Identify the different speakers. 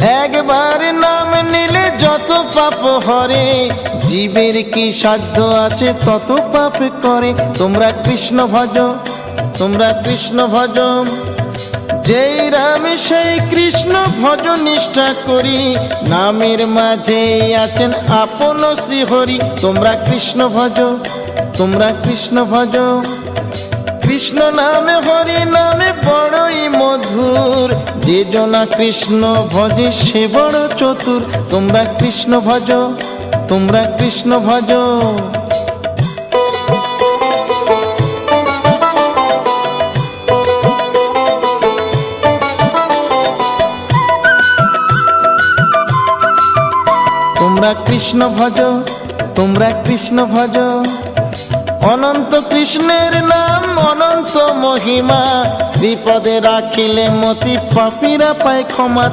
Speaker 1: একবার নাম নিলে যত পাপ হরে, জীবের কি সাধ্য আছে তত পাপ করে। তোমরা কৃষ্ণ ভজ, তোমরা কৃষ্ণ ভজ, যেই রাম সেই কৃষ্ণ ভজ নিষ্ঠা করি, নামের মাঝে আছেন আপন শ্রীহরি। তোমরা কৃষ্ণ ভজ, তোমরা কৃষ্ণ ভজ, কৃষ্ণ নামে হরি নামে বড়ই মধুর, যে জনা কৃষ্ণ ভজে সে বড় চতুর। তোমরা কৃষ্ণ ভজ, তোমরা কৃষ্ণ ভজ। তোমরা কৃষ্ণ ভজ, তোমরা কৃষ্ণ ভজ, অনন্ত কৃষ্ণের নাম অনন্ত মহিমা, শ্রীপদে রাখিলে মতি পাপীরা পায় ক্ষমা।